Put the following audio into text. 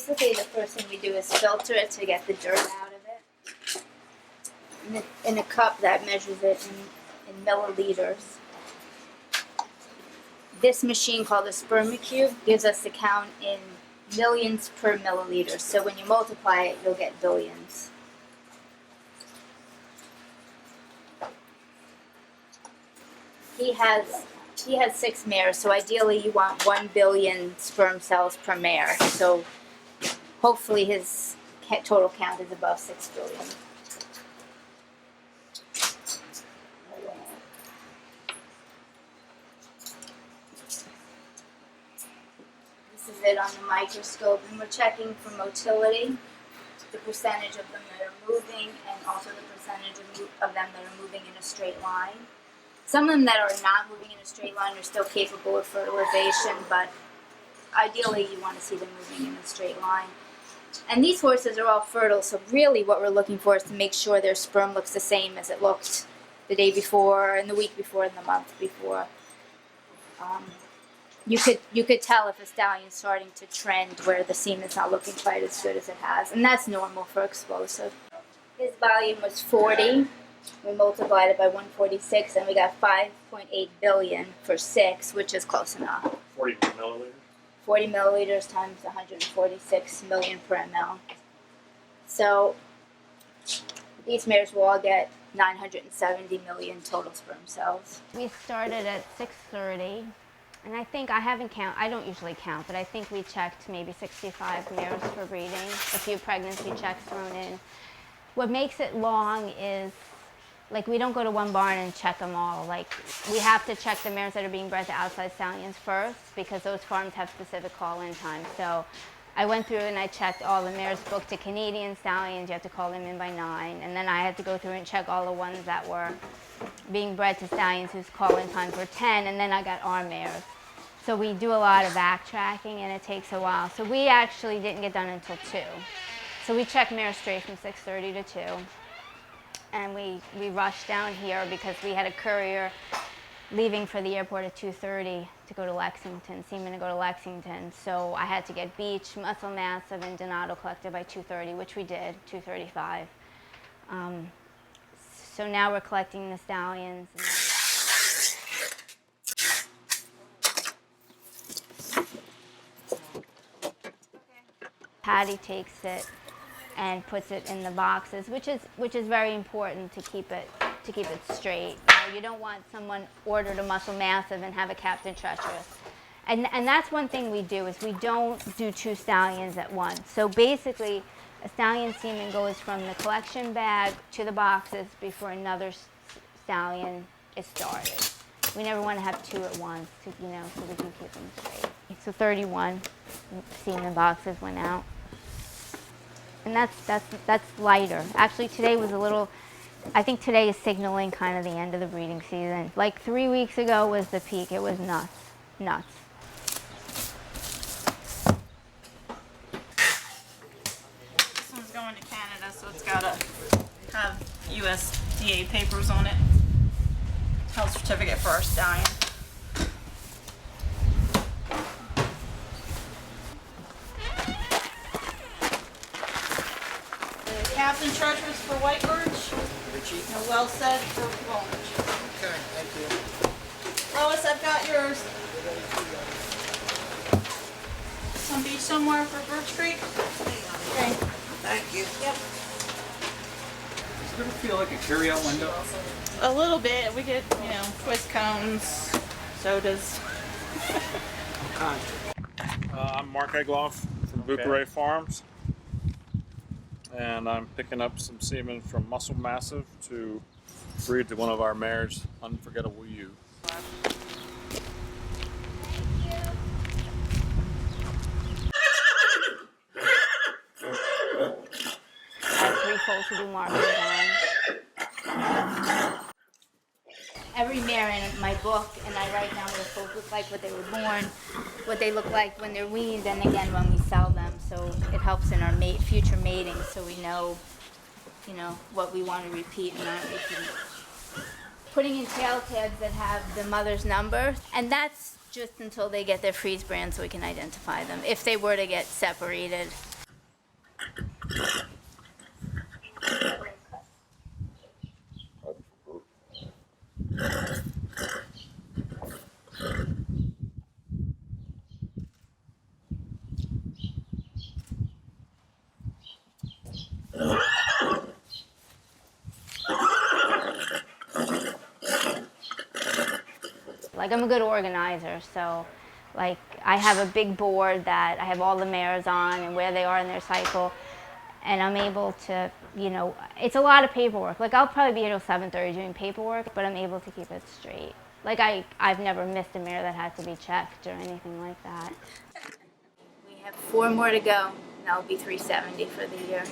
basically the first thing we do is filter it to get the dirt out of it. In a cup that measures it in milliliters. This machine called a Spermicube gives us the count in millions per milliliter. So when you multiply it, you'll get billions. He has 6 mares, so ideally you want 1 billion sperm cells per mare. So hopefully his total count is above 6 billion. This is it on the microscope, and we're checking for motility, the percentage of them that are moving, and also the percentage of them that are moving in a straight line. Some of them that are not moving in a straight line are still capable of fertilization, but ideally you want to see them moving in a straight line. And these horses are all fertile, so really what we're looking for is to make sure their sperm looks the same as it looked the day before, and the week before, and the month before. You could tell if a stallion's starting to trend where the semen's not looking quite as good as it has, and that's normal for explosive. His volume was 40. We multiplied it by 146, and we got 5.8 billion for 6, which is close enough. 40 milliliters? 40 milliliters times 146 million per ml. So these mares will all get 970 million total sperm cells. We started at 6:30, and I think I don't usually count, but I think we checked maybe 65 mares for breeding, a few pregnancy checks thrown in. What makes it long is, like, we don't go to one barn and check them all. Like, we have to check the mares that are being bred to outside stallions first, because those farms have specific call-in times. So I went through and I checked all the mares booked to Canadian stallions. You have to call them in by 9. And then I had to go through and check all the ones that were being bred to stallions whose call-in times were 10, and then I got our mares. So we do a lot of backtracking, and it takes a while. So we actually didn't get done until 2. So we checked mares straight from 6:30 to 2. And we rushed down here because we had a courier leaving for the airport at 2:30 to go to Lexington, semen to go to Lexington. So I had to get beach, muscle massive, and Donato collected by 2:30, which we did, 2:35. So now we're collecting the stallions. Patty takes it and puts it in the boxes, which is very important to keep it straight. You don't want someone ordered a muscle massive and have a captain treacherous. And that's one thing we do, is we don't do 2 stallions at once. So basically, a stallion semen goes from the collection bag to the boxes before another stallion is started. We never want to have 2 at once, so we can keep them straight. So 31 semen boxes went out. And that's lighter. Actually, today was a little, I think today is signaling kind of the end of the breeding season. Like 3 weeks ago was the peak. It was nuts. This one's going to Canada, so it's got to have USDA papers on it. Health certificate for our stallion. Captain Treacherous for White Birch. And Well Said for Walnut. Okay, thank you. Lois, I've got yours. Some beach somewhere for Birch Creek. Okay. Thank you. Yep. Does it ever feel like a carry-out window? A little bit. We get, twist cones, sodas. I'm Mark Egloff from Courier Farms, and I'm picking up some semen from Muscle Massive to breed to one of our mares, Unforgettable You. I have 3 foals to do marketing on. Every mare in my book, and I write down what the foals look like, what they were born, what they look like when they're weaned, and again when we sell them. So it helps in our future mating, so we know, what we want to repeat and not repeat. Putting in tail tags that have the mother's number, and that's just until they get their freeze brand so we can identify them, if they were to get separated. Like, I'm a good organizer, so like I have a big board that I have all the mares on and where they are in their cycle, and I'm able to, you know, it's a lot of paperwork. Like, I'll probably be here till 7:30 doing paperwork, but I'm able to keep it straight. Like, I've never missed a mare that had to be checked or anything like that. We have 4 more to go, and that'll be 370 for the year.